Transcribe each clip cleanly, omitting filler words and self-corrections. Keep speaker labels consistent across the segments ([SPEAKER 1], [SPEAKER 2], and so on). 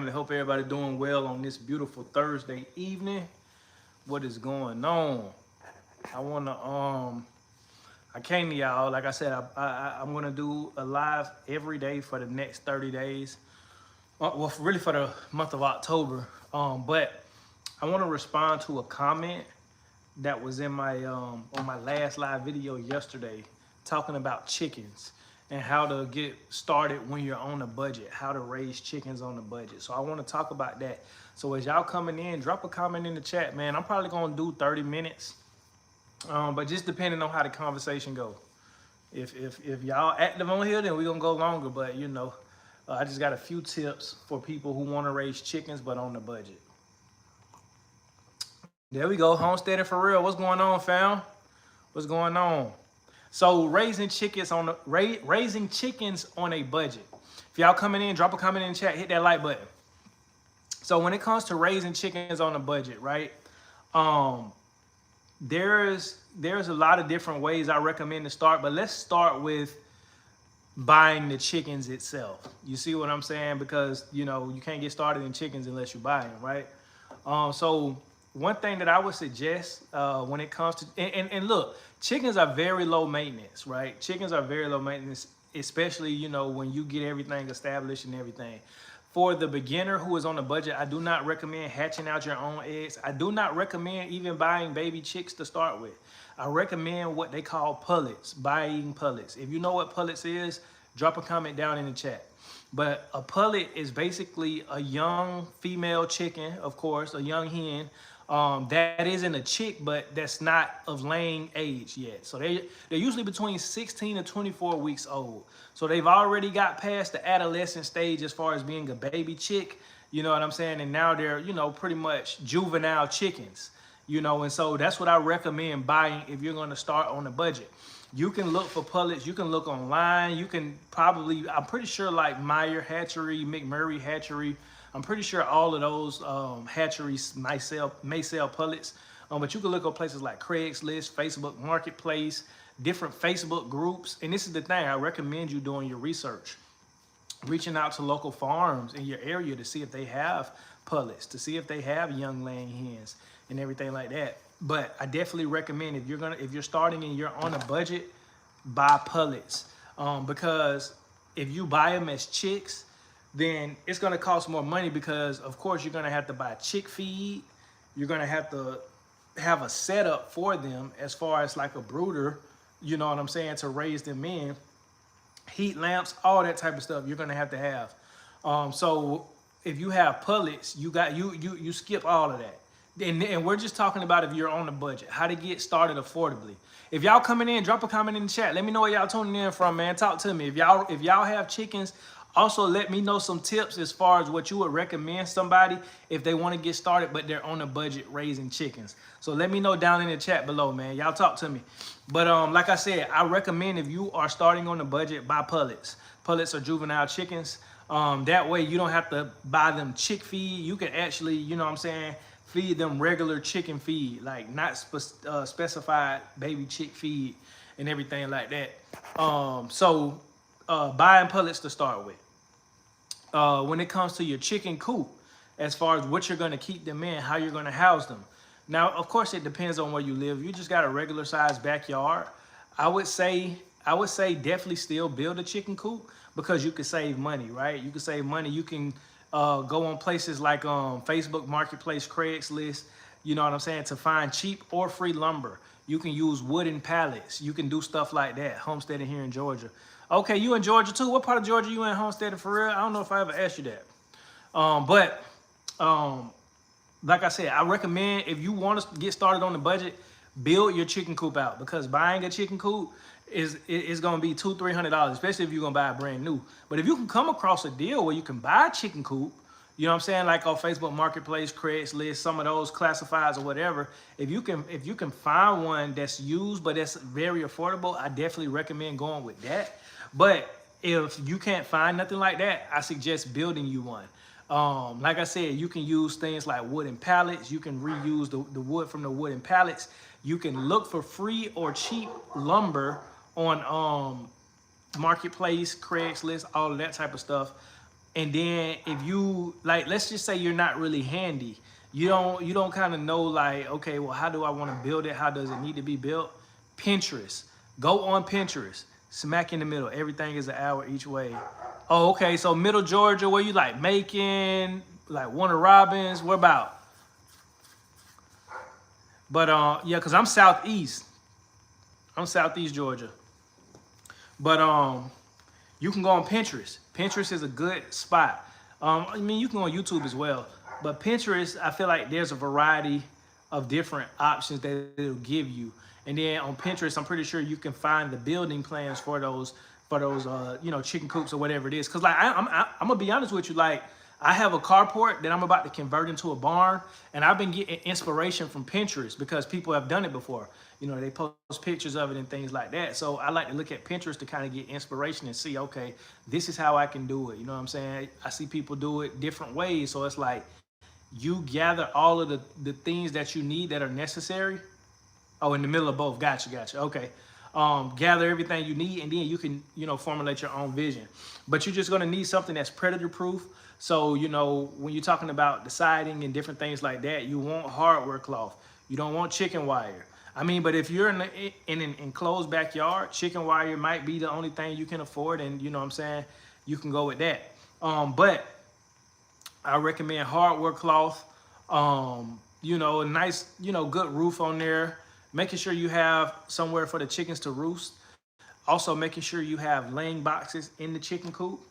[SPEAKER 1] family. Hope everybody doing well on this beautiful Thursday evening. What is going on? I wanna I came to y'all. Like I said, I'm gonna do a live every day for the next 30 days. Well, really for the month of October. But I want to respond to a comment that was in my on my last live video yesterday, talking about chickens and how to get started when you're on a budget, how to raise chickens on a budget. So I want to talk about that. So as y'all coming in, drop a comment in the chat, man. I'm probably gonna do 30 minutes, but just depending on how the conversation go. If y'all active on here, then we're gonna go longer. But you know, I just got a few tips for people who want to raise chickens but on the budget. There we go, homesteading for real. What's going on, fam? What's going on? So raising chickens on raising chickens on a budget. If y'all coming in, drop a comment in the chat, hit that like button. So when it comes to raising chickens on a budget, right? There's a lot of different ways I recommend to start, but let's start with buying the chickens itself. You see what I'm saying? Because you know you can't get started in chickens unless you buy them, right? So one thing that I would suggest when it comes to and look, chickens are very low maintenance, right? Chickens are very low maintenance, especially you know when you get everything established and everything. For the beginner who is on a budget, I do not recommend hatching out your own eggs. I do not recommend even buying baby chicks to start with. I recommend what they call pullets, buying pullets. If you know what pullets is, drop a comment down in the chat. But a pullet is basically a young female chicken, of course, a young hen. That isn't a chick, but that's not of laying age yet. So they're usually between 16 and 24 weeks old. So they've already got past the adolescent stage as far as being a baby chick, you know what I'm saying? And now they're, you know, pretty much juvenile chickens, you know, and so that's what I recommend buying if you're going to start on a budget. You can look for pullets, you can look online, you can probably, I'm pretty sure like Meyer Hatchery, McMurray Hatchery, I'm pretty sure all of those hatcheries may sell pullets, but you can look up places like Craigslist, Facebook Marketplace, different Facebook groups. And this is the thing, I recommend you doing your research, reaching out to local farms in your area to see if they have pullets, to see if they have young laying hens and everything like that. But I definitely recommend if you're starting and you're on a budget, buy pullets, because if you buy them as chicks, then it's going to cost more money because, of course, you're going to have to buy chick feed. You're going to have a setup for them as far as like a brooder, you know what I'm saying, to raise them in. Heat lamps, all that type of stuff you're going to have. So if you have pullets, you skip all of that. And we're just talking about if you're on a budget, how to get started affordably. If y'all coming in, drop a comment in the chat. Let me know where y'all tuning in from, man. Talk to me. If y'all have chickens, also let me know some tips as far as what you would recommend somebody if they want to get started, but they're on a budget raising chickens. So let me know down in the chat below, man. Y'all talk to me. But like I said, I recommend if you are starting on a budget, buy pullets. Pullets are juvenile chickens. That way you don't have to buy them chick feed. You can actually, you know what I'm saying, feed them regular chicken feed, like not specified baby chick feed and everything like that. Buying pullets to start with. When it comes to your chicken coop, as far as what you're going to keep them in, how you're going to house them. Now, of course, it depends on where you live. You just got a regular sized backyard. I would say definitely still build a chicken coop because you can save money, right? You can save money. You can go on places like Facebook Marketplace, Craigslist, you know what I'm saying, to find cheap or free lumber. You can use wooden pallets. You can do stuff like that. Homesteading here in Georgia. Okay, you in Georgia too? What part of Georgia you in, homesteading for real? I don't know if I ever asked you that. Like I said, I recommend if you want to get started on the budget, build your chicken coop out, because buying a chicken coop is going to be $200-300, especially if you're going to buy it brand new. But if you can come across a deal where you can buy a chicken coop, you know what I'm saying, like on Facebook Marketplace, Craigslist, some of those classifieds or whatever, if you can find one that's used but that's very affordable, I definitely recommend going with that. But if you can't find nothing like that, I suggest building you one. Like I said, you can use things like wooden pallets. You can reuse the wood from the wooden pallets. You can look for free or cheap lumber on Marketplace, Craigslist, all of that type of stuff. And then if you like, let's just say you're not really handy, you don't kind of know like, okay, well, how do I want to build it? How does it need to be built? Pinterest. Go on Pinterest. Smack in the middle. Everything is an hour each way. Oh, okay. So Middle Georgia, where you like Macon, like Warner Robins, what about? But yeah, cause I'm southeast. I'm southeast Georgia. But you can go on Pinterest. Pinterest is a good spot. I mean, you can go on YouTube as well. But Pinterest, I feel like there's a variety of different options that it'll give you. And then on Pinterest, I'm pretty sure you can find the building plans for those chicken coops or whatever it is. Cause like I'm gonna be honest with you, like I have a carport that I'm about to convert into a barn, and I've been getting inspiration from Pinterest because people have done it before. You know, they post pictures of it and things like that. So I like to look at Pinterest to kind of get inspiration and see, okay, this is how I can do it. You know what I'm saying? I see people do it different ways. So it's like you gather all of the things that you need that are necessary. Oh, in the middle of both. Gotcha. Okay. Gather everything you need, and then you can, formulate your own vision. But you're just going to need something that's predator proof. So, when you're talking about the siding and different things like that, you want hardware cloth. You don't want chicken wire. I mean, but if you're in an enclosed backyard, chicken wire might be the only thing you can afford, and you know what I'm saying, you can go with that. But I recommend hardware cloth, a nice, good roof on there, making sure you have somewhere for the chickens to roost. Also making sure you have laying boxes in the chicken coop.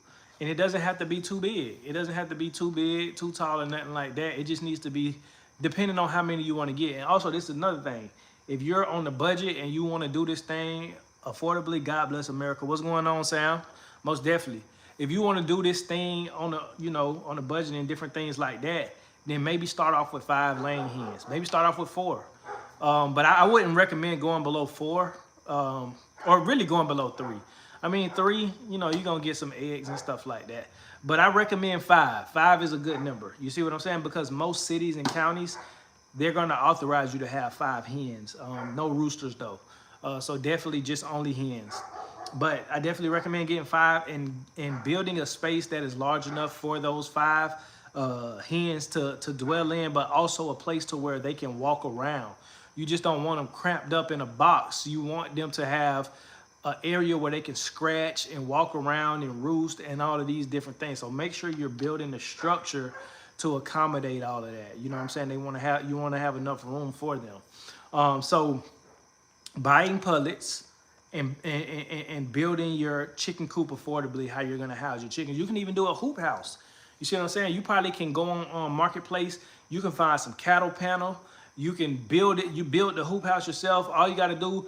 [SPEAKER 1] And it doesn't have to be too big. It doesn't have to be too big, too tall, or nothing like that. It just needs to be depending on how many you want to get. And also, this is another thing. If you're on the budget and you want to do this thing affordably, God bless America. What's going on, Sam? Most definitely. If you want to do this thing on a budget and different things like that, then maybe start off with 5 laying hens. Maybe start off with 4. But I wouldn't recommend going below 4, or really going below 3. I mean, 3, you're going to get some eggs and stuff like that. But I recommend 5. 5 is a good number. You see what I'm saying? Because most cities and counties, they're going to authorize you to have 5 hens. No roosters, though. So definitely just only hens. But I definitely recommend getting 5 and building a space that is large enough for those 5 hens to dwell in, but also a place to where they can walk around. You just don't want them cramped up in a box. You want them to have an area where they can scratch and walk around and roost and all of these different things. So make sure you're building the structure to accommodate all of that. You know what I'm saying? You want to have enough room for them. So buying pullets and building your chicken coop affordably, how you're going to house your chickens. You can even do a hoop house. You see what I'm saying? You probably can go on Marketplace. You can find some cattle panel. You can build it. You build the hoop house yourself. All you got to do,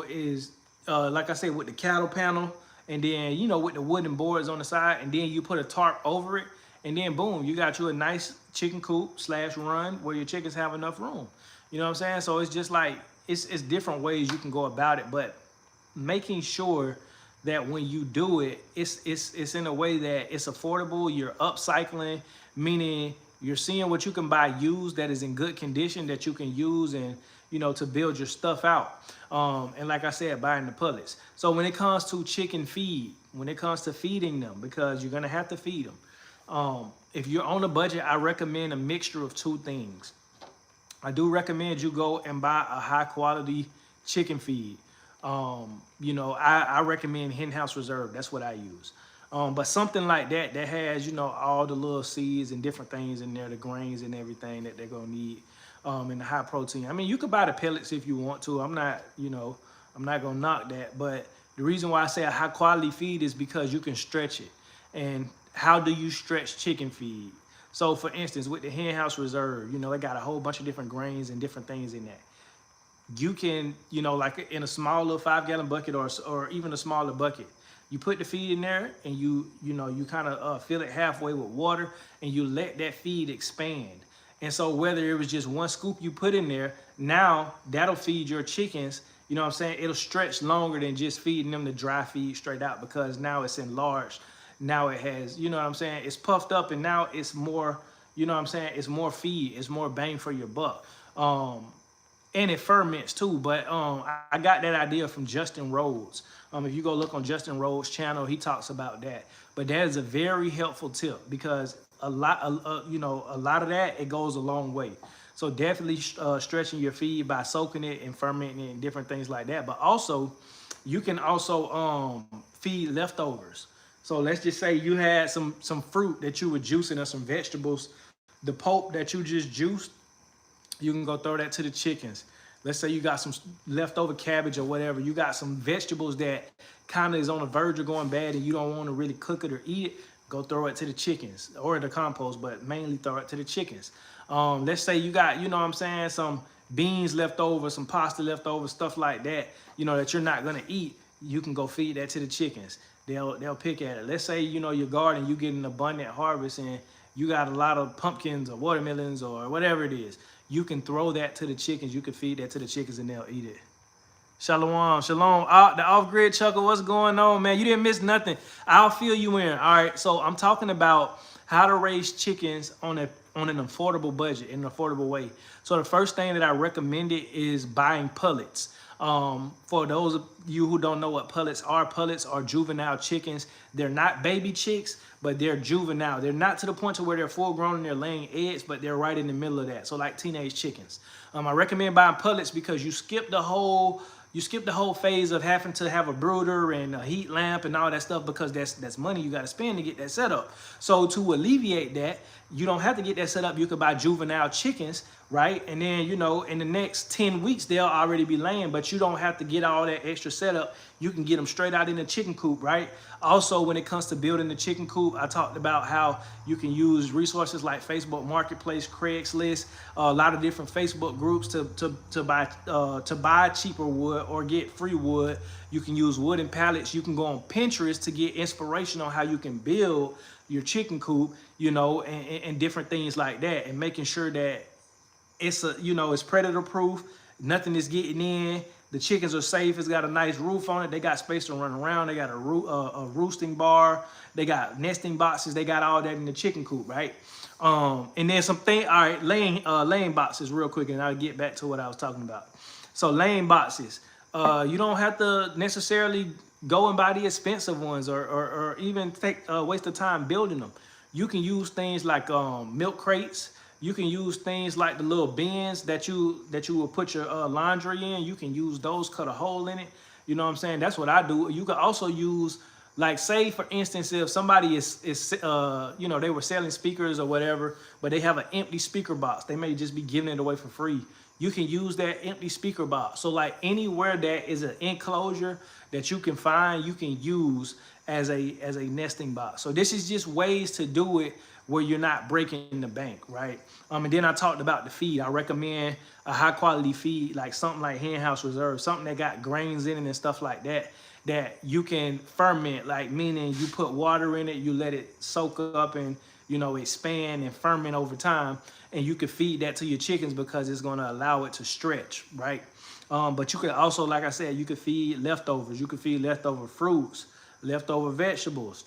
[SPEAKER 1] is like I said, with the cattle panel, and then, with the wooden boards on the side, and then you put a tarp over it, and then boom, you got you a nice chicken coop / run where your chickens have enough room. You know what I'm saying? So it's just like, it's different ways you can go about it, but making sure that when you do it, it's in a way that it's affordable. You're upcycling, meaning you're seeing what you can buy used that is in good condition that you can use and, to build your stuff out. And like I said, buying the pullets. So when it comes to chicken feed, when it comes to feeding them, because you're going to have to feed them. If you're on a budget, I recommend a mixture of 2 things. I do recommend you go and buy a high quality chicken feed. I recommend Hen House Reserve. That's what I use. But something like that has, all the little seeds and different things in there, the grains and everything that they're going to need, and the high protein. I mean, you could buy the pellets if you want to. I'm not going to knock that. But the reason why I say a high quality feed is because you can stretch it. And how do you stretch chicken feed? So for instance, with the Hen House Reserve, they got a whole bunch of different grains and different things in that. You can, like in a small little 5-gallon bucket or even a smaller bucket, you put the feed in there and you kind of fill it halfway with water and you let that feed expand. And so whether it was just 1 scoop you put in there, now that'll feed your chickens, you know what I'm saying? It'll stretch longer than just feeding them the dry feed straight out, because now it's enlarged. Now it has, you know what I'm saying? It's puffed up and now it's more, you know what I'm saying? It's more feed, it's more bang for your buck. And it ferments too, but I got that idea from Justin Rhodes. If you go look on Justin Rhodes' channel, he talks about that. But that is a very helpful tip because a lot, a lot of that, it goes a long way. So definitely stretching your feed by soaking it and fermenting it and different things like that. But also, you can also feed leftovers. So let's just say you had some fruit that you were juicing or some vegetables, the pulp that you just juiced, you can go throw that to the chickens. Let's say you got some leftover cabbage or whatever. You got some vegetables that kind of is on the verge of going bad and you don't want to really cook it or eat it. Go throw it to the chickens or the compost, but mainly throw it to the chickens. Let's say you got, you know what I'm saying, some beans left over, some pasta left over, stuff like that, that you're not going to eat. You can go feed that to the chickens. They'll pick at it. Let's say, your garden, you get an abundant harvest and you got a lot of pumpkins or watermelons or whatever it is. You can throw that to the chickens. You can feed that to the chickens and they'll eat it. Shalom, shalom. The off-grid chuckle, what's going on, man? You didn't miss nothing. I'll fill you in. All right, so I'm talking about how to raise chickens on an affordable budget, in an affordable way. So the first thing that I recommended is buying pullets. For those of you who don't know what pullets are juvenile chickens. They're not baby chicks, but they're juvenile. They're not to the point to where they're full grown and they're laying eggs, but they're right in the middle of that. So like teenage chickens. I recommend buying pullets because you skip the whole phase of having to have a brooder and a heat lamp and all that stuff because that's money you got to spend to get that set up. So to alleviate that, you don't have to get that set up. You could buy juvenile chickens, right? And then, in the next 10 weeks, they'll already be laying, but you don't have to get all that extra setup. You can get them straight out in the chicken coop, right? Also, when it comes to building the chicken coop, I talked about how you can use resources like Facebook Marketplace, Craigslist, a lot of different Facebook groups to buy cheaper wood or get free wood. You can use wooden pallets. You can go on Pinterest to get inspiration on how you can build your chicken coop, and different things like that, and making sure that it's predator proof. Nothing is getting in. The chickens are safe. It's got a nice roof on it. They got space to run around. They got a roosting bar. They got nesting boxes. They got all that in the chicken coop, right? And then laying boxes real quick, and I'll get back to what I was talking about. So laying boxes, you don't have to necessarily go and buy the expensive ones or even waste the time building them. You can use things like milk crates. You can use things like the little bins that you will put your laundry in. You can use those, cut a hole in it. You know what I'm saying? That's what I do. You can also use, like, say for instance, if somebody is they were selling speakers or whatever, but they have an empty speaker box. They may just be giving it away for free. You can use that empty speaker box. So like anywhere that is an enclosure that you can find, you can use as a nesting box. So this is just ways to do it where you're not breaking the bank, right? And then I talked about the feed. I recommend a high quality feed, like something like Hen House Reserve, something that got grains in it and stuff like that, that you can ferment, like meaning you put water in it, you let it soak up and, expand and ferment over time. And you can feed that to your chickens because it's going to allow it to stretch, right? But you could also, like I said, you could feed leftovers. You could feed leftover fruits, leftover vegetables,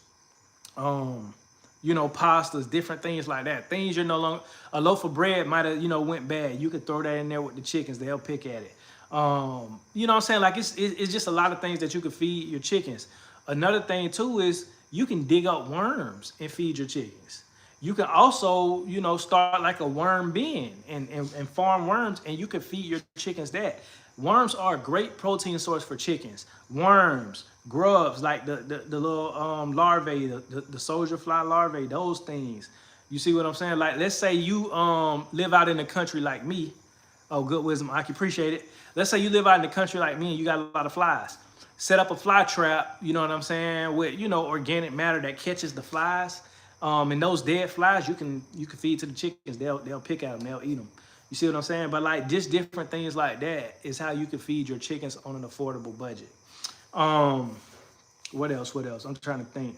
[SPEAKER 1] pastas, different things like that. Things you're no longer, a loaf of bread might have, went bad. You could throw that in there with the chickens. They'll pick at it. You know what I'm saying? Like it's just a lot of things that you could feed your chickens. Another thing too is you can dig up worms and feed your chickens. You can also, start like a worm bin and farm worms, and you can feed your chickens that. Worms are a great protein source for chickens. Worms, grubs, like the little larvae, the soldier fly larvae, those things. You see what I'm saying? Like, let's say you live out in the country like me. Oh, good wisdom, I can appreciate it. Let's say you live out in the country like me and you got a lot of flies. Set up a fly trap, you know what I'm saying, with, organic matter that catches the flies. And those dead flies, you can feed to the chickens. They'll pick at them. They'll eat them. You see what I'm saying? But like just different things like that is how you can feed your chickens on an affordable budget. What else? I'm trying to think.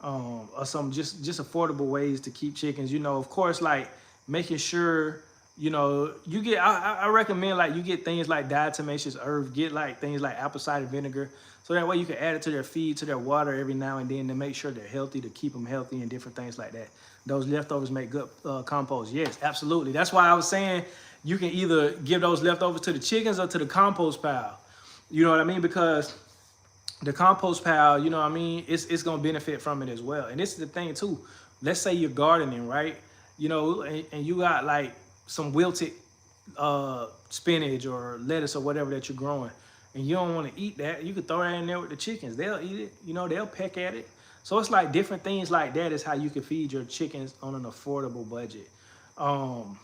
[SPEAKER 1] Or some just affordable ways to keep chickens. Of course, like making sure you get. I recommend like you get things like diatomaceous earth. Get like things like apple cider vinegar. So that way you can add it to their feed, to their water every now and then to make sure they're healthy, to keep them healthy and different things like that. Those leftovers make good compost. Yes, absolutely. That's why I was saying you can either give those leftovers to the chickens or to the compost pile. You know what I mean? Because the compost pile, you know what I mean, it's gonna benefit from it as well. And this is the thing too. Let's say you're gardening, right? You know, and you got like some wilted spinach or lettuce or whatever that you're growing, and you don't want to eat that, you could throw that in there with the chickens. They'll eat it. You know, they'll peck at it. So it's like different things like that is how you can feed your chickens on an affordable budget. Um,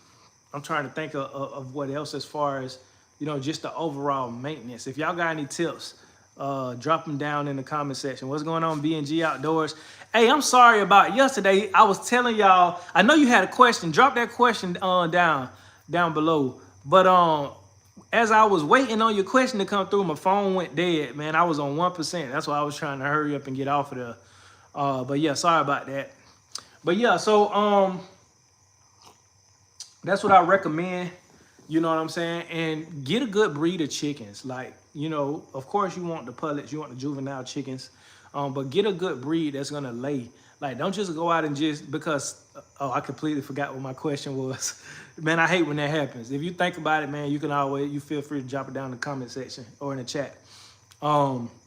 [SPEAKER 1] I'm trying to think of what else as far as, you know, just the overall maintenance. If y'all got any tips, drop them down in the comment section. What's going on, B&G Outdoors? Hey, I'm sorry about yesterday. I was telling y'all, I know you had a question. Drop that question down below. But as I was waiting on your question to come through, my phone went dead, man. I was on 1%. That's why I was trying to hurry up and get off of there. But yeah, sorry about that. But yeah, so that's what I recommend. You know what I'm saying? And get a good breed of chickens. Like, you know, of course you want the pullets, you want the juvenile chickens, but get a good breed that's gonna lay. Like, don't just go out and just because, oh, I completely forgot what my question was. Man, I hate when that happens. If you think about it, man, you feel free to drop it down in the comment section or in the chat.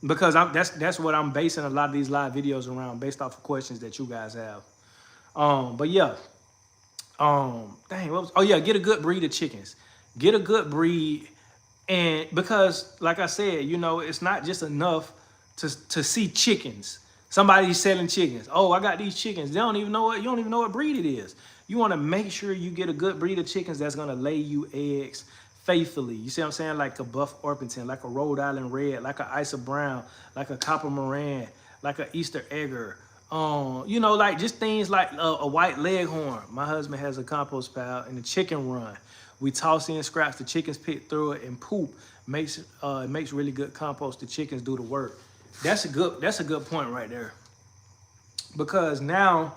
[SPEAKER 1] Because that's what I'm basing a lot of these live videos around, based off of questions that you guys have. But yeah, get a good breed of chickens. Get a good breed, and because like I said, you know, it's not just enough to see chickens. Somebody's selling chickens. Oh, I got these chickens. They don't even know what, you don't even know what breed it is. You want to make sure you get a good breed of chickens that's gonna lay you eggs faithfully. You see what I'm saying? Like a Buff Orpington, like a Rhode Island Red, like a Isa Brown, like a Copper Moran, like a Easter Egger. You know, like just things like a white leghorn. My husband has a compost pile and a chicken run. We toss in scraps, the chickens pick through it and poop. It makes really good compost. The chickens do the work. That's a good point right there. Because now,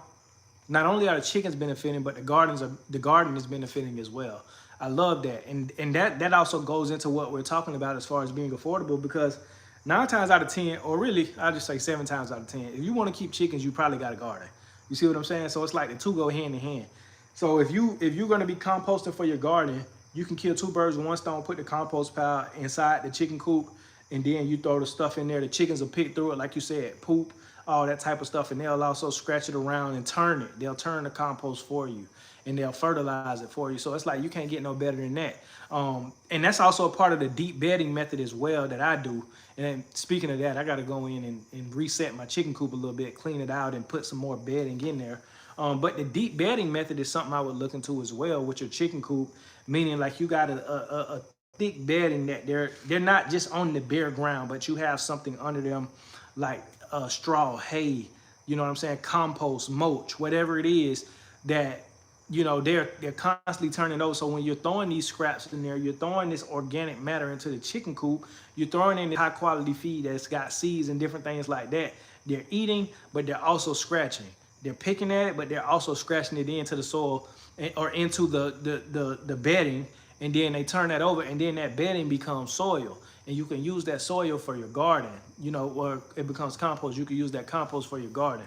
[SPEAKER 1] not only are the chickens benefiting, but the garden is benefiting as well. I love that. And that also goes into what we're talking about as far as being affordable, because 9 times out of 10, or really, I'll just say 7 times out of 10, if you want to keep chickens, you probably got a garden. You see what I'm saying? So it's like the two go hand in hand. So if you're going to be composting for your garden, you can kill 2 birds with 1 stone, put the compost pile inside the chicken coop, and then you throw the stuff in there. The chickens will pick through it, like you said, poop, all that type of stuff, and they'll also scratch it around and turn it. They'll turn the compost for you, and they'll fertilize it for you. So it's like you can't get no better than that. And that's also a part of the deep bedding method as well that I do. And speaking of that, I got to go in and reset my chicken coop a little bit, clean it out, and put some more bedding in there. But the deep bedding method is something I would look into as well with your chicken coop, meaning like you got a thick bedding that they're not just on the bare ground, but you have something under them like straw, hay, you know what I'm saying, compost, mulch, whatever it is that, you know, they're constantly turning over. So when you're throwing these scraps in there, you're throwing this organic matter into the chicken coop, you're throwing in the high quality feed that's got seeds and different things like that. They're eating, but they're also scratching. They're picking at it, but they're also scratching it into the soil or into the bedding, and then they turn that over, and then that bedding becomes soil, and you can use that soil for your garden, you know, or it becomes compost. You can use that compost for your garden.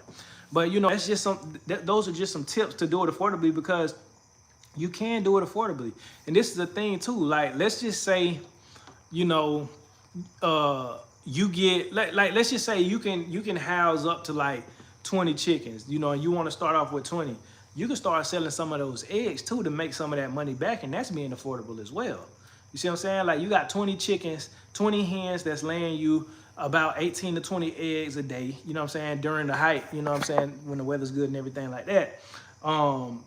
[SPEAKER 1] But, you know, that's just those are just some tips to do it affordably, because you can do it affordably. And this is the thing too, like, let's just say, you know, you get, like let's just say you can house up to like 20 chickens, you know, and you want to start off with 20. You can start selling some of those eggs too to make some of that money back, and that's being affordable as well. You see what I'm saying? Like, you got 20 chickens, 20 hens that's laying you about 18 to 20 eggs a day, you know what I'm saying, during the height, you know what I'm saying, when the weather's good and everything like that.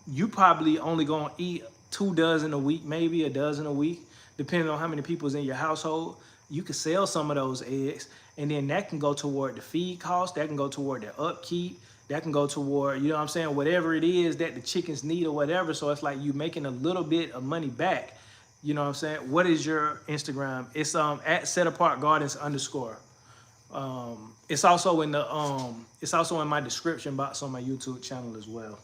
[SPEAKER 1] You probably only gonna eat 2 dozen a week, maybe a dozen a week, depending on how many people's in your household. You can sell some of those eggs, and then that can go toward the feed cost, that can go toward the upkeep, that can go toward, you know what I'm saying, whatever it is that the chickens need or whatever. So it's like you making a little bit of money back. You know what I'm saying? What is your Instagram? It's at @setapartgardens_. It's also in my description box on my YouTube channel as well.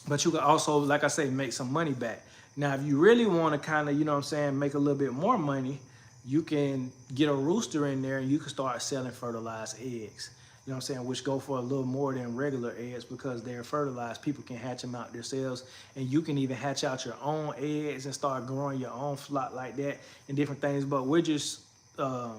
[SPEAKER 1] But you can also, like I say, make some money back. Now, if you really want to kind of, you know what I'm saying, make a little bit more money, you can get a rooster in there and you can start selling fertilized eggs. You know what I'm saying, which go for a little more than regular eggs because they're fertilized. People can hatch them out themselves, and you can even hatch out your own eggs and start growing your own flock like that and different things. But we're just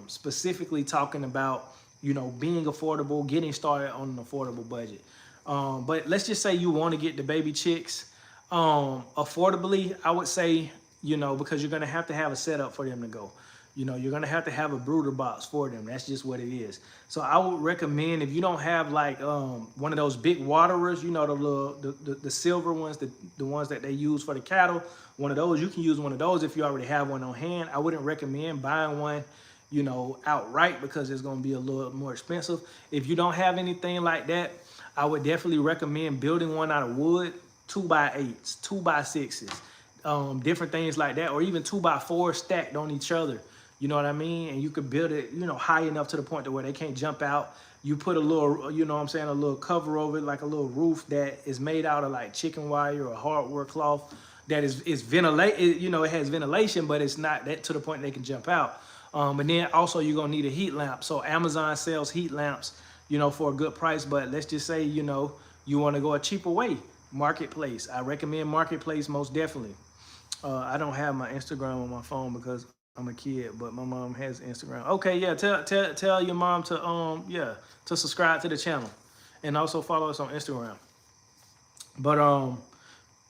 [SPEAKER 1] specifically talking about, you know, being affordable, getting started on an affordable budget. But let's just say you want to get the baby chicks affordably. I would say, you know, because you're going to have a setup for them to go. You know, you're going to have a brooder box for them. That's just what it is. So I would recommend, if you don't have like one of those big waterers, you know, the little the silver ones, the ones that they use for the cattle, one of those, you can use one of those if you already have one on hand. I wouldn't recommend buying one, you know, outright, because it's going to be a little more expensive. If you don't have anything like that, I would definitely recommend building one out of wood, 2x8s, 2x6s, different things like that, or even 2x4 stacked on each other. You know what I mean? And you could build it, you know, high enough to the point to where they can't jump out. You put a little, you know what I'm saying, a little cover over it, like a little roof that is made out of like chicken wire or hardware cloth that is ventilate. You know, it has ventilation, but it's not that to the point they can jump out. And then also you're gonna need a heat lamp. So Amazon sells heat lamps, you know, for a good price. But let's just say, you know, you want to go a cheaper way, Marketplace. I recommend Marketplace most definitely. I don't have my Instagram on my phone because I'm a kid, but my mom has Instagram. Okay, yeah, tell your mom to to subscribe to the channel and also follow us on Instagram. But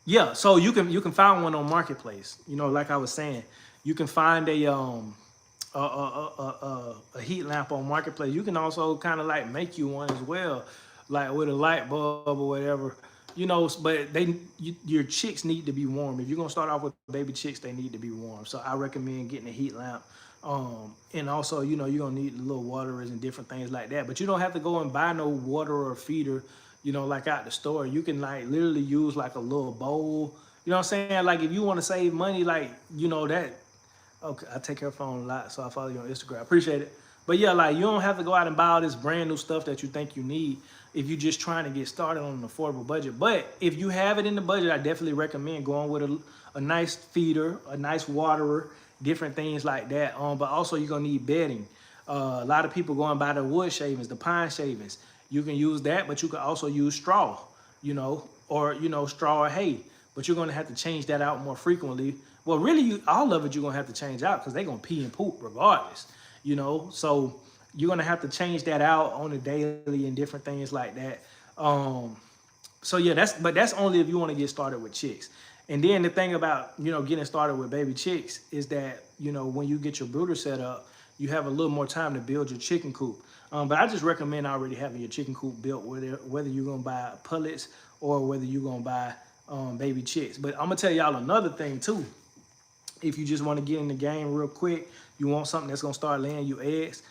[SPEAKER 1] yeah, so you can find one on Marketplace. You know, like I was saying, you can find a heat lamp on Marketplace. You can also kind of like make you one as well, like with a light bulb or whatever. You know, but your chicks need to be warm. If you're gonna start off with baby chicks, they need to be warm. So I recommend getting a heat lamp. And also, you know, you're gonna need little waterers and different things like that. But you don't have to go and buy no water or feeder, you know, like out the store. You can like literally use like a little bowl. You know what I'm saying? Like if you want to save money, like, you know, that. Okay, I take your phone a lot, so I follow you on Instagram. Appreciate it. But yeah, like you don't have to go out and buy all this brand new stuff that you think you need if you're just trying to get started on an affordable budget. But if you have it in the budget, I definitely recommend going with a nice feeder, a nice waterer, different things like that. But also you're gonna need bedding. A lot of people go and buy the wood shavings, the pine shavings. You can use that, but you can also use straw, you know, or, you know, straw or hay. But you're gonna have to change that out more frequently. Well, really, all of it you're gonna have to change out because they're gonna pee and poop regardless, you know. So you're gonna have to change that out on a daily and different things like that. So yeah, that's only if you want to get started with chicks. And then the thing about, you know, getting started with baby chicks is that, you know, when you get your brooder set up, you have a little more time to build your chicken coop. But I just recommend already having your chicken coop built, whether you're gonna buy pullets or whether you're gonna buy baby chicks. But I'm gonna tell y'all another thing too. If you just want to get in the game real quick, you want something that's gonna start laying you eggs,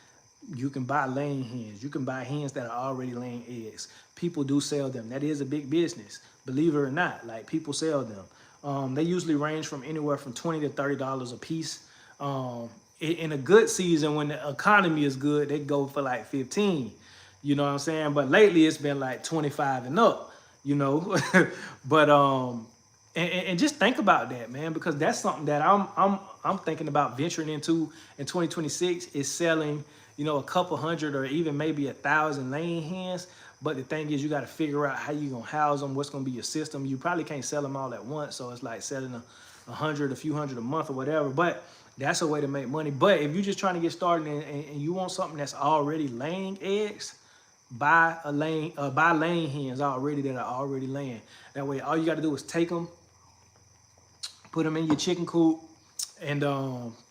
[SPEAKER 1] you can buy laying hens. You can buy hens that are already laying eggs. People do sell them. That is a big business, believe it or not. Like people sell them. They usually range from anywhere from $20 to $30 a piece. In a good season, when the economy is good, they go for like 15. You know what I'm saying? But lately it's been like 25 and up. You know, but and just think about that, man, because that's something that I'm thinking about venturing into in 2026 is selling, you know, a couple hundred or even maybe 1,000 laying hens. But the thing is, you got to figure out how you're going to house them, what's going to be your system. You probably can't sell them all at once. So it's like selling a few hundred a month or whatever. But that's a way to make money. But if you're just trying to get started and you want something that's already laying eggs, buy laying hens already that are already laying. That way, all you got to do is take them, put them in your chicken coop, and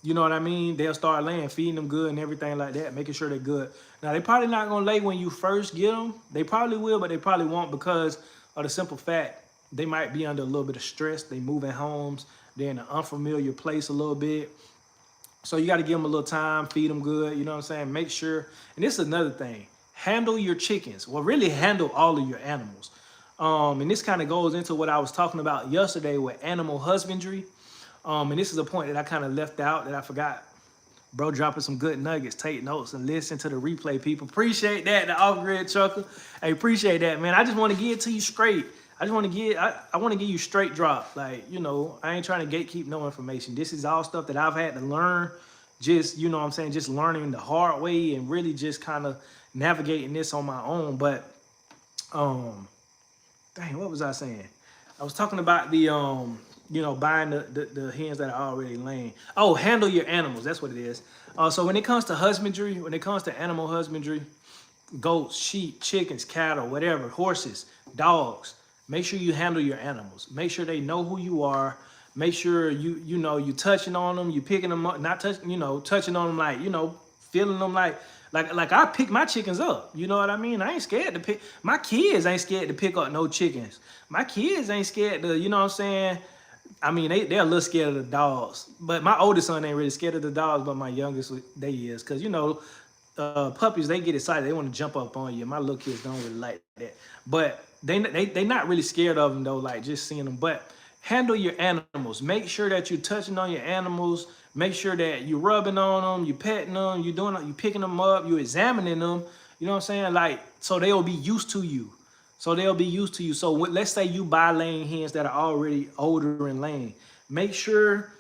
[SPEAKER 1] you know what I mean? They'll start laying, feeding them good and everything like that, making sure they're good. Now, they're probably not going to lay when you first get them. They probably will, but they probably won't because of the simple fact they might be under a little bit of stress. They moving homes. They're in an unfamiliar place a little bit. So you got to give them a little time, feed them good, you know what I'm saying? Make sure, and this is another thing, handle your chickens. Well, really handle all of your animals. And this kind of goes into what I was talking about yesterday with animal husbandry. And this is a point that I kind of left out that I forgot. Bro, dropping some good nuggets. Take notes and listen to the replay, people. Appreciate that, the off-grid chuckle. Hey, appreciate that, man. I just want to give it to you straight. I want to give you straight drop. Like, you know, I ain't trying to gatekeep no information. This is all stuff that I've had to learn. Just, you know what I'm saying, just learning the hard way and really just kind of navigating this on my own. But, dang, what was I saying? I was talking about the you know, buying the hens that are already laying. Oh, handle your animals. That's what it is. So when it comes to husbandry, when it comes to animal husbandry, goats, sheep, chickens, cattle, whatever, horses, dogs, make sure you handle your animals. Make sure they know who you are. Make sure you know you touching on them, you picking them up, not touching, you know, touching on them like, you know, feeling them like I pick my chickens up. You know what I mean? I ain't scared to pick. My kids ain't scared to pick up no chickens. My kids ain't scared to, you know what I'm saying? I mean, they're a little scared of the dogs, but my oldest son ain't really scared of the dogs, but my youngest, they is. Because, you know, puppies, they get excited. They want to jump up on you. My little kids don't really like that. But they not really scared of them, though, like just seeing them. But handle your animals. Make sure that you're touching on your animals. Make sure that you're rubbing on them, you petting them, you picking them up, you examining them. You know what I'm saying? Like, so they'll be used to you. So they'll be used to you. So let's say you buy laying hens that are already older and laying. Make sure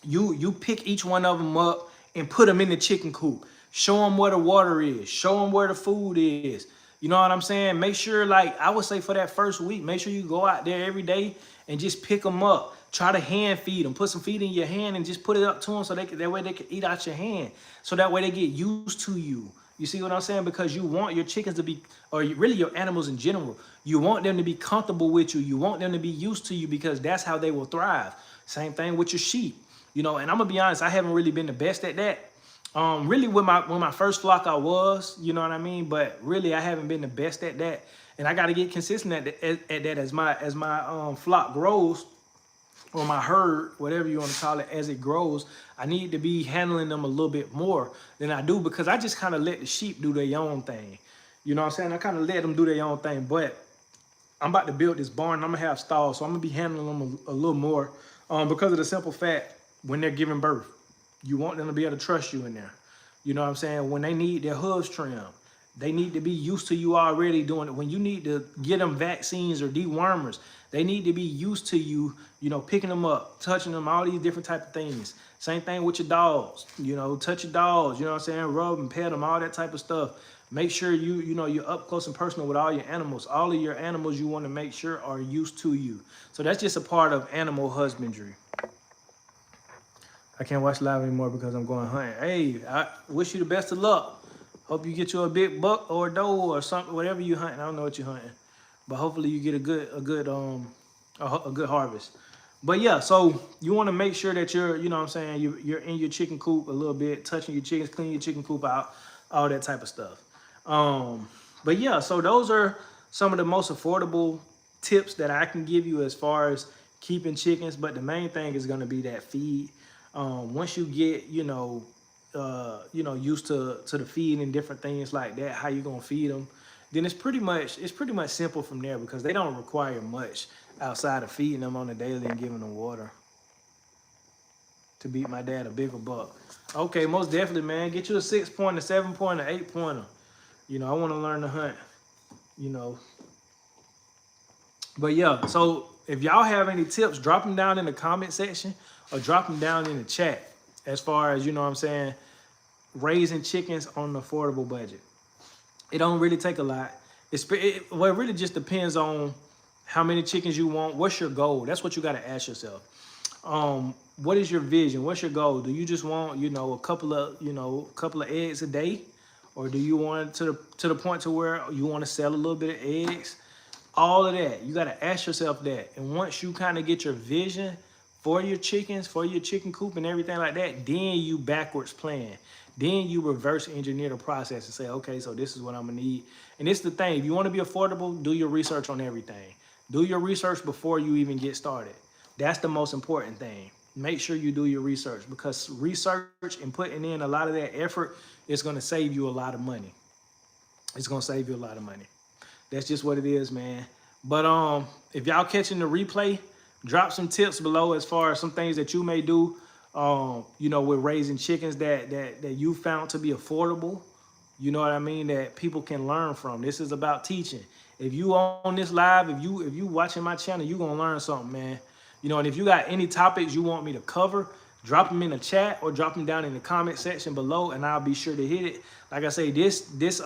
[SPEAKER 1] you pick each one of them up and put them in the chicken coop. Show them where the water is. Show them where the food is. You know what I'm saying? Make sure, like I would say for that first week, make sure you go out there every day and just pick them up. Try to hand feed them. Put some feed in your hand and just put it up to them so that way they can eat out your hand. So that way they get used to you. You see what I'm saying? Because you want your chickens to be, or really your animals in general, you want them to be comfortable with you. You want them to be used to you because that's how they will thrive. Same thing with your sheep. You know, and I'm going to be honest, I haven't really been the best at that. Really with my first flock I was, you know what I mean? But really I haven't been the best at that. And I got to get consistent at that as my flock grows, or my herd, whatever you want to call it, as it grows. I need to be handling them a little bit more than I do, because I just kind of let the sheep do their own thing. You know what I'm saying? I kind of let them do their own thing, but I'm about to build this barn. I'm going to have stalls, so I'm going to be handling them a little more because of the simple fact, when they're giving birth, you want them to be able to trust you in there. You know what I'm saying? When they need their hooves trimmed, they need to be used to you already doing it. When you need to get them vaccines or dewormers, they need to be used to you, you know, picking them up, touching them, all these different type of things. Same thing with your dogs, you know, touch your dogs, you know what I'm saying? Rub and pet them, all that type of stuff. Make sure you know, you're up close and personal with all your animals. All of your animals you want to make sure are used to you. So that's just a part of animal husbandry. I can't watch live anymore because I'm going hunting. Hey, I wish you the best of luck. Hope you get you a big buck or a doe or something, whatever you hunting. I don't know what you're hunting, but hopefully you get a good harvest. But yeah, so you want to make sure that you're, you know what I'm saying, you're in your chicken coop a little bit, touching your chickens, cleaning your chicken coop out, all that type of stuff. But yeah, so those are some of the most affordable tips that I can give you as far as keeping chickens. But the main thing is going to be that feed. Once you get, used to the feed and different things like that, how you gonna feed them, then it's pretty much simple from there, because they don't require much outside of feeding them on a daily and giving them water. To beat my dad a bigger buck. Okay, most definitely, man. Get you a 6-pointer, 7-pointer, 8-pointer. You know, I want to learn to hunt. You know. But yeah, so if y'all have any tips, drop them down in the comment section or drop them down in the chat as far as, you know what I'm saying, raising chickens on an affordable budget. It don't really take a lot. It really just depends on how many chickens you want. What's your goal? That's what you got to ask yourself. What is your vision? What's your goal? Do you just want, a couple of eggs a day? Or do you want it to the point to where you want to sell a little bit of eggs? All of that. You got to ask yourself that. And once you kind of get your vision for your chickens, for your chicken coop and everything like that, then you backwards plan. Then you reverse engineer the process and say, okay, so this is what I'm gonna need. And it's the thing, if you want to be affordable, do your research on everything. Do your research before you even get started. That's the most important thing. Make sure you do your research, because research and putting in a lot of that effort is gonna save you a lot of money. It's gonna save you a lot of money. That's just what it is, man. But if y'all catching the replay, drop some tips below as far as some things that you may do, with raising chickens that you found to be affordable. You know what I mean? That people can learn from. This is about teaching. If you on this live, if you watching my channel, you gonna learn something, man. And if you got any topics you want me to cover, drop them in the chat or drop them down in the comment section below, and I'll be sure to hit it. Like I say, this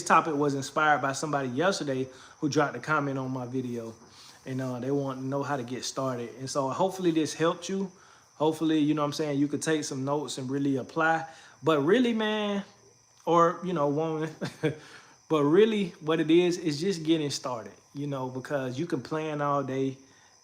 [SPEAKER 1] topic was inspired by somebody yesterday who dropped a comment on my video. and they want to know how to get started. And so hopefully this helped you. Hopefully, you know what I'm saying, you could take some notes and really apply. But really, man, or, woman, but really what it is just getting started, because you can plan all day.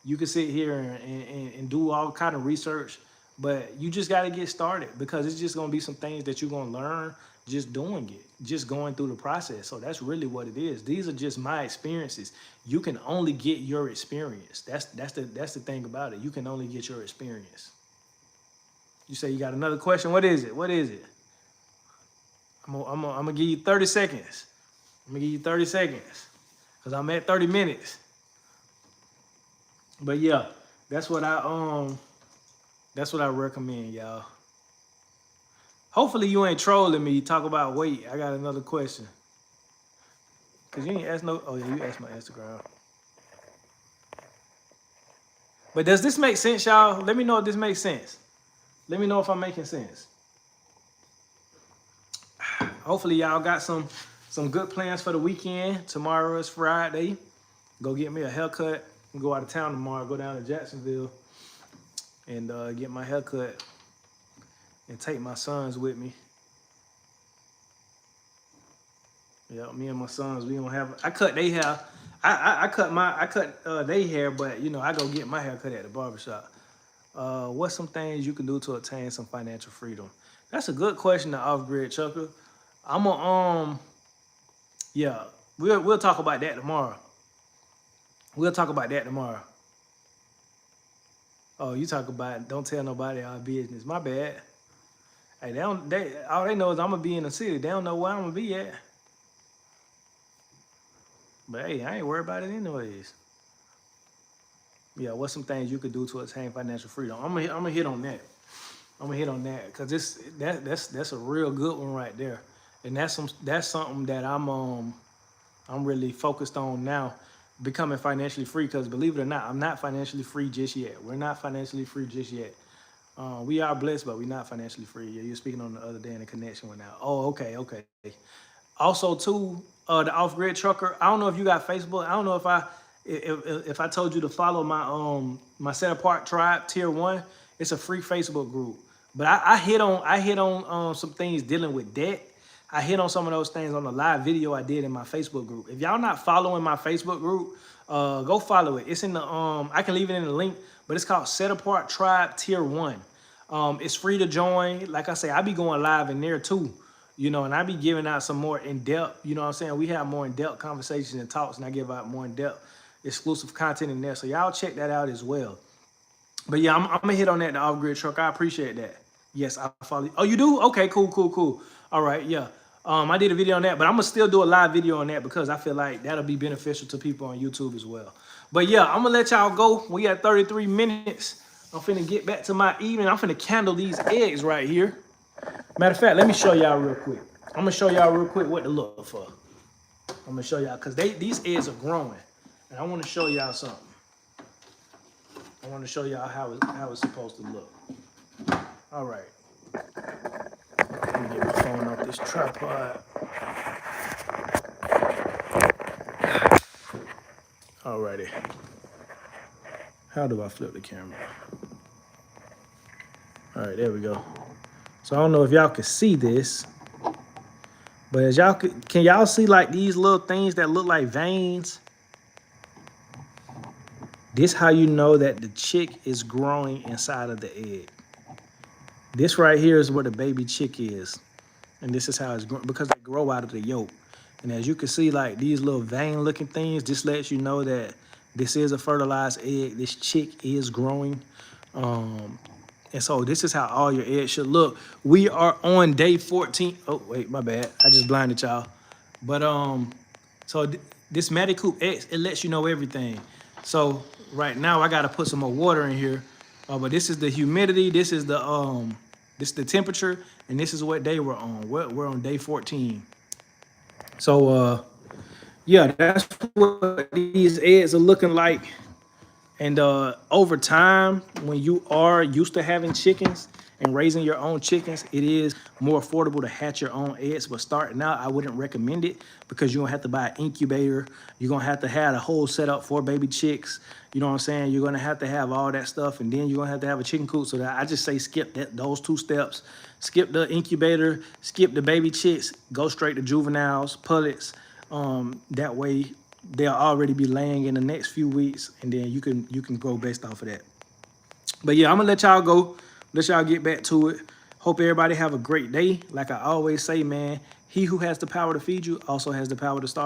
[SPEAKER 1] You can sit here and do all kind of research, but you just got to get started, because it's just going to be some things that you're going to learn just doing it, just going through the process. So that's really what it is. These are just my experiences. You can only get your experience. That's the thing about it. You can only get your experience. You say you got another question. What is it? I'm gonna give you 30 seconds. I'm gonna give you 30 seconds because I'm at 30 minutes. But yeah, that's what I recommend, y'all. Hopefully you ain't trolling me. Talk about weight. I got another question. Cause you ain't asked no. Oh yeah, you asked my Instagram. But does this make sense, y'all? Let me know if this makes sense. Let me know if I'm making sense. Hopefully y'all got some good plans for the weekend. Tomorrow is Friday. Go get me a haircut. Go out of town tomorrow. Go down to Jacksonville and get my haircut and take my sons with me. Yeah, me and my sons, we don't have. I cut their hair. I cut their hair, but I go get my haircut at the barbershop. What's some things you can do to attain some financial freedom? That's a good question, the off-grid chucker. I'm gonna yeah, we'll talk about that tomorrow. Oh, you talk about don't tell nobody our business. My bad. Hey, all they know is I'm gonna be in the city. They don't know where I'm gonna be at. But hey, I ain't worried about it anyways. Yeah, what's some things you could do to attain financial freedom? I'm gonna hit on that. Because that's a real good one right there, and that's something that I'm really focused on now, becoming financially free. Because believe it or not, I'm not financially free just yet. We're not financially free just yet. We are blessed, but we're not financially free. Yeah, you're speaking on the other day and the connection went out. Oh, okay. Also, too, the off-grid trucker. I don't know if you got Facebook. I don't know if I told you to follow my Set Apart Tribe Tier 1. It's a free Facebook group. But I hit on some things dealing with debt. I hit on some of those things on the live video I did in my Facebook group. If y'all not following my Facebook group, go follow it. It's in the I can leave it in the link, but it's called Set Apart Tribe Tier 1. It's free to join. Like I say, I be going live in there too, and I be giving out some more in-depth, you know what I'm saying? We have more in-depth conversations and talks, and I give out more in-depth exclusive content in there. So y'all check that out as well. But yeah, I'm gonna hit on that, the off-grid truck. I appreciate that. Yes, I follow you. Oh, you do? Okay, cool. All right, yeah. I did a video on that, but I'm gonna still do a live video on that because I feel like that'll be beneficial to people on YouTube as well. But yeah, I'm gonna let y'all go. We got 33 minutes. I'm finna get back to my evening. I'm finna candle these eggs right here. Matter of fact, let me show y'all real quick. I'm gonna show y'all real quick what to look for. I'm gonna show y'all because these eggs are growing, and I want to show y'all something. I want to show y'all how it's supposed to look. All right. Let me get my phone off this tripod. Alrighty. How do I flip the camera? All right, there we go. So I don't know if y'all can see this, but as y'all can y'all see like these little things that look like veins? This how you know that the chick is growing inside of the egg. This right here is where the baby chick is. And this is how it's growing because they grow out of the yolk. And as you can see, like these little vein looking things, this lets you know that this is a fertilized egg. This chick is growing. And so this is how all your eggs should look. We are on day 14. Oh, wait, my bad. I just blinded y'all. But so this Medi-Coop X, it lets you know everything. So right now I gotta put some more water in here. But this is the humidity, this is the temperature, and this is what day we're on. We're on day 14. So yeah, that's what these eggs are looking like. And over time, when you are used to having chickens and raising your own chickens, it is more affordable to hatch your own eggs. But starting out, I wouldn't recommend it because you're gonna have to buy an incubator. You're gonna have to have a whole setup for baby chicks. You know what I'm saying? You're gonna have to have all that stuff, and then you're gonna have to have a chicken coop. So that I just say skip those 2 steps. Skip the incubator, skip the baby chicks, go straight to juveniles, pullets. That way they'll already be laying in the next few weeks, and then you can grow based off of that. But yeah, I'm gonna let y'all go. Let y'all get back to it. Hope everybody have a great day. Like I always say, man, he who has the power to feed you also has the power to starve.